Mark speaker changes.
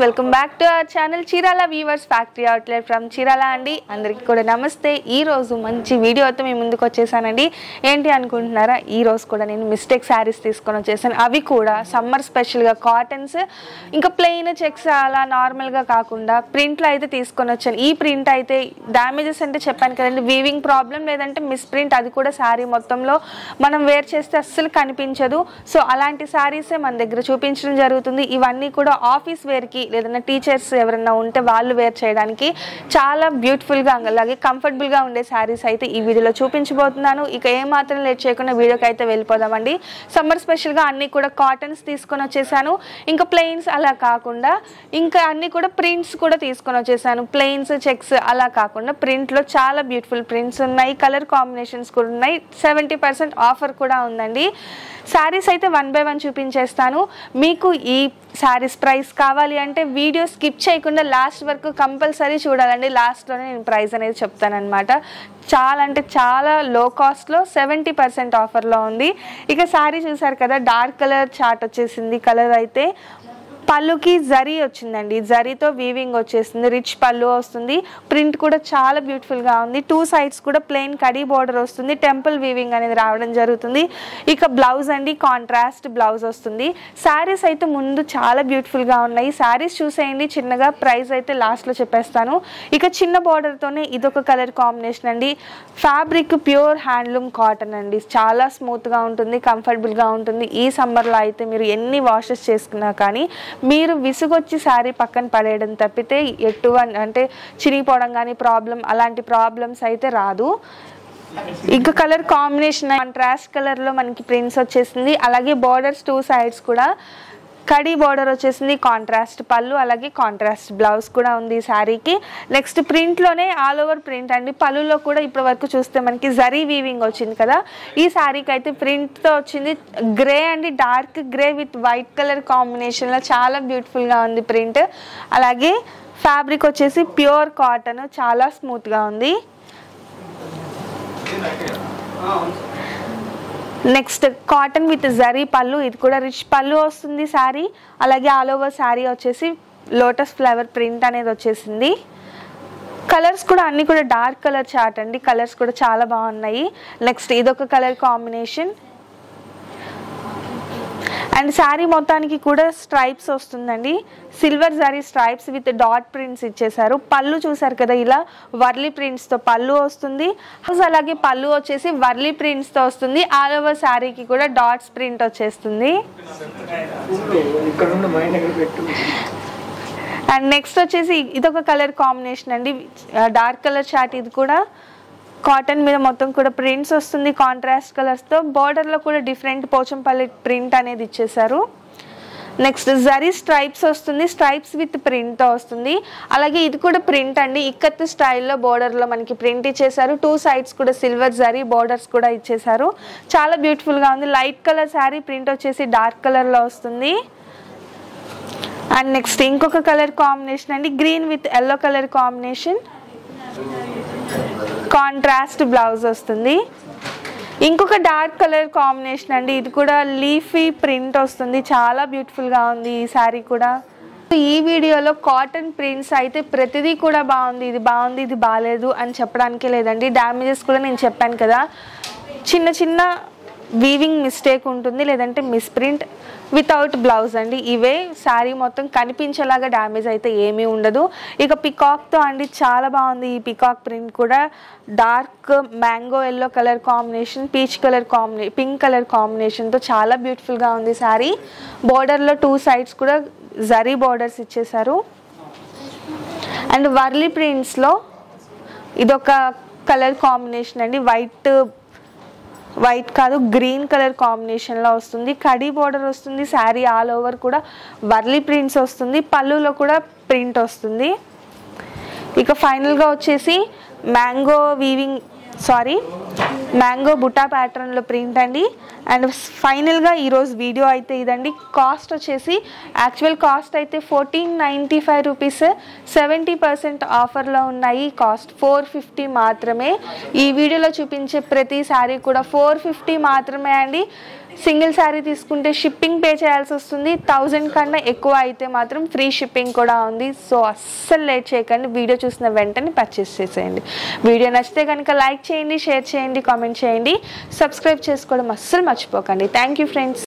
Speaker 1: Welcome back to our channel Chirala weavers factory outlet from Chirala అండి. అందరికీ కూడా నమస్తే. ఈ రోజు మంచి వీడియోతో మీ ముందుకు వచ్చేసానండి. ఏంటి అనుకుంటున్నారా, ఈ రోజు కూడా నేను మిస్టేక్ శారీస్ తీసుకొని వచ్చేసాను. అవి కూడా సమ్మర్ స్పెషల్గా కాటన్స్, ఇంకా ప్లెయిన్ చెక్స్ అలా నార్మల్గా కాకుండా ప్రింట్లో అయితే తీసుకొని వచ్చాను. ఈ ప్రింట్ అయితే డ్యామేజెస్ అంటే చెప్పాను కదండి, వీవింగ్ ప్రాబ్లం లేదంటే మిస్ ప్రింట్, అది కూడా శారీ మొత్తంలో మనం వేర్ చేస్తే అస్సలు కనిపించదు. సో అలాంటి శారీసే మన దగ్గర చూపించడం జరుగుతుంది. ఇవన్నీ కూడా ఆఫీస్ వేర్కి లేదన్నా టీచర్స్ ఎవరైనా ఉంటే వాళ్ళు వేర్ చేయడానికి చాలా బ్యూటిఫుల్గా అలాగే కంఫర్టబుల్గా ఉండే శారీస్ అయితే ఈ వీడియోలో చూపించబోతున్నాను. ఇక ఏమాత్రం లేట్ చేయకుండా వీడియోకి అయితే వెళ్ళిపోదామండి. సమ్మర్ స్పెషల్గా అన్నీ కూడా కాటన్స్ తీసుకొని వచ్చేసాను. ఇంకా ప్లెయిన్స్ అలా కాకుండా ఇంకా అన్నీ కూడా ప్రింట్స్ కూడా తీసుకొని వచ్చేసాను. ప్లెయిన్స్ చెక్స్ అలా కాకుండా ప్రింట్లో చాలా బ్యూటిఫుల్ ప్రింట్స్ ఉన్నాయి, కలర్ కాంబినేషన్స్ కూడా ఉన్నాయి. 70% ఆఫర్ కూడా ఉందండి. శారీస్ అయితే 1 by 1 చూపించేస్తాను. మీకు ఈ శారీస్ ప్రైస్ కావాలి అంటే వీడియో స్కిప్ చేయకుండా లాస్ట్ వరకు కంపల్సరీ చూడాలండి. లాస్ట్లోనే నేను ప్రైస్ అనేది చెప్తానమాట. చాలా అంటే చాలా లో కాస్ట్లో 70% ఆఫర్లో ఉంది. ఇక శారీ చూసారు కదా, డార్క్ కలర్ చార్ట్ వచ్చేసింది. కలర్ అయితే పళ్ళుకి జరీ వచ్చిందండి, జరీతో వీవింగ్ వచ్చేసింది, రిచ్ పళ్ళు వస్తుంది. ప్రింట్ కూడా చాలా బ్యూటిఫుల్గా ఉంది. 2 sides కూడా ప్లెయిన్ కడీ బోర్డర్ వస్తుంది, టెంపుల్ వీవింగ్ అనేది రావడం జరుగుతుంది. ఇక బ్లౌజ్ అండి, కాంట్రాస్ట్ బ్లౌజ్ వస్తుంది. శారీస్ అయితే ముందు చాలా బ్యూటిఫుల్గా ఉన్నాయి. శారీస్ చూసేయండి చిన్నగా, ప్రైస్ అయితే లాస్ట్లో చెప్పేస్తాను. ఇక చిన్న బోర్డర్తోనే ఇదొక కలర్ కాంబినేషన్ అండి. ఫ్యాబ్రిక్ ప్యూర్ హ్యాండ్లూమ్ కాటన్ అండి, చాలా స్మూత్గా ఉంటుంది, కంఫర్టబుల్గా ఉంటుంది. ఈ సమ్మర్లో అయితే మీరు ఎన్ని వాషెస్ చేసుకున్నా కానీ మీరు విసుగొచ్చి శారీ పక్కన పడేయడం తప్పితే అంటే చిరిగిపోవడం కానీ అలాంటి ప్రాబ్లమ్స్ అయితే రాదు. ఇంకా కలర్ కాంబినేషన్ కాంట్రాస్ట్ కలర్లో మనకి ప్రింట్స్ వచ్చేసింది. అలాగే బోర్డర్స్ 2 sides కూడా కడీ బోర్డర్ వచ్చేసింది, కాంట్రాస్ట్ పళ్ళు అలాగే కాంట్రాస్ట్ బ్లౌజ్ కూడా ఉంది ఈ శారీకి. నెక్స్ట్ ప్రింట్లోనే ఆల్ ఓవర్ ప్రింట్ అండి. పళ్ళులో కూడా ఇప్పటి వరకు చూస్తే మనకి జరీ వీవింగ్ వచ్చింది కదా, ఈ శారీకి అయితే ప్రింట్తో వచ్చింది. గ్రే అండి, dark grey with white colour కాంబినేషన్లో చాలా బ్యూటిఫుల్గా ఉంది ప్రింట్. అలాగే ఫ్యాబ్రిక్ వచ్చేసి ప్యూర్ కాటన్, చాలా స్మూత్గా ఉంది. నెక్స్ట్ కాటన్ విత్ జరీ పళ్ళు, ఇది కూడా రిచ్ పళ్ళు వస్తుంది శారీ. అలాగే ఆల్ ఓవర్ శారీ వచ్చేసి లోటస్ ఫ్లవర్ ప్రింట్ అనేది వచ్చేసింది. కలర్స్ కూడా అన్నీ కూడా డార్క్ కలర్ చార్ట్ అండి, కలర్స్ కూడా చాలా బాగున్నాయి. నెక్స్ట్ ఇదొక కలర్ కాంబినేషన్. అండ్ శారీ మొత్తానికి కూడా స్ట్రైప్స్ వస్తుందండి, silver zari stripes with dot prints ఇచ్చేసారు. పళ్ళు చూసారు కదా, ఇలా వర్లీ ప్రింట్స్తో పళ్ళు వస్తుంది. అలాగే పళ్ళు వచ్చేసి వర్లీ ప్రింట్స్తో వస్తుంది. ఆల్ ఓవర్ శారీకి కూడా డాట్స్ ప్రింట్ వచ్చేస్తుంది. అండ్ నెక్స్ట్ వచ్చేసి ఇదొక కలర్ కాంబినేషన్ అండి, డార్క్ కలర్ చార్ట్. ఇది కూడా కాటన్ మీద మొత్తం కూడా ప్రింట్స్ వస్తుంది కాంట్రాస్ట్ కలర్స్తో. బార్డర్లో కూడా డిఫరెంట్ పోచంపల్లి ప్రింట్ అనేది ఇచ్చేసారు. నెక్స్ట్ జరీ స్ట్రైప్స్ వస్తుంది, స్ట్రైప్స్ విత్ ప్రింట్తో వస్తుంది. అలాగే ఇది కూడా ప్రింట్ అండి, ఇక్కత్ స్టైల్లో బోర్డర్లో మనకి ప్రింట్ ఇచ్చేసారు. 2 sides కూడా సిల్వర్ జరీ బోర్డర్స్ కూడా ఇచ్చేసారు. చాలా బ్యూటిఫుల్గా ఉంది. లైట్ కలర్ శారీ, ప్రింట్ వచ్చేసి డార్క్ కలర్లో వస్తుంది. అండ్ నెక్స్ట్ ఇంకొక కలర్ కాంబినేషన్ అండి, green with yellow colour combination, contrast blouse వస్తుంది. ఇంకొక డార్క్ కలర్ కాంబినేషన్ అండి, ఇది కూడా లీఫీ ప్రింట్ వస్తుంది, చాలా బ్యూటిఫుల్గా ఉంది ఈ శారీ కూడా. ఈ వీడియోలో కాటన్ ప్రింట్స్ అయితే ప్రతిదీ కూడా బాగుంది, ఇది బాగుంది ఇది బాగాలేదు అని చెప్పడానికి లేదండి. డ్యామేజెస్ కూడా నేను చెప్పాను కదా, చిన్న చిన్న వీవింగ్ మిస్టేక్ ఉంటుంది, లేదంటే మిస్ ప్రింట్ వితౌట్ బ్లౌజ్ అండి. ఇవే శారీ మొత్తం కనిపించేలాగా డ్యామేజ్ అయితే ఏమీ ఉండదు. ఇక పికాక్తో అండి, చాలా బాగుంది ఈ పికాక్ ప్రింట్ కూడా. Dark mango yellow colour combination, pink colour కాంబినేషన్తో చాలా బ్యూటిఫుల్గా ఉంది శారీ. బోర్డర్లో 2 sides కూడా జరీ బోర్డర్స్ ఇచ్చేసారు. అండ్ వర్లీ ప్రింట్స్లో ఇదొక కలర్ కాంబినేషన్ అండి, వైట్ కాదు గ్రీన్ కలర్ కాంబినేషన్లో వస్తుంది. కడీ బోర్డర్ వస్తుంది, శారీ ఆల్ ఓవర్ కూడా వర్లీ ప్రింట్స్ వస్తుంది, పళ్ళులో కూడా ప్రింట్ వస్తుంది. ఇక ఫైనల్గా వచ్చేసి మ్యాంగో బుటా ప్యాటర్న్లో ప్రింట్ అండి. అండ్ ఫైనల్గా ఈరోజు వీడియో అయితే ఇదండి. కాస్ట్ వచ్చేసి యాక్చువల్ కాస్ట్ అయితే 1495 రూపీస్, 70% ఆఫర్లో ఉన్నాయి. కాస్ట్ 450 మాత్రమే. ఈ వీడియోలో చూపించే ప్రతి శారీ కూడా 450 మాత్రమే అండి. సింగిల్ శారీ తీసుకుంటే షిప్పింగ్ పే చేయాల్సి వస్తుంది. 1000 కన్నా ఎక్కువ అయితే మాత్రం ఫ్రీ షిప్పింగ్ కూడా ఉంది. సో అస్సలు లేట్ చేయకండి, వీడియో చూసిన వెంటనే పర్చేస్ చేసేయండి. వీడియో నచ్చితే కనుక లైక్ చేయండి, షేర్ చేయండి, కామెంట్ చేయండి, సబ్స్క్రైబ్ చేసుకోవడం అస్సలు మర్చిపోకండి. Thank you friends.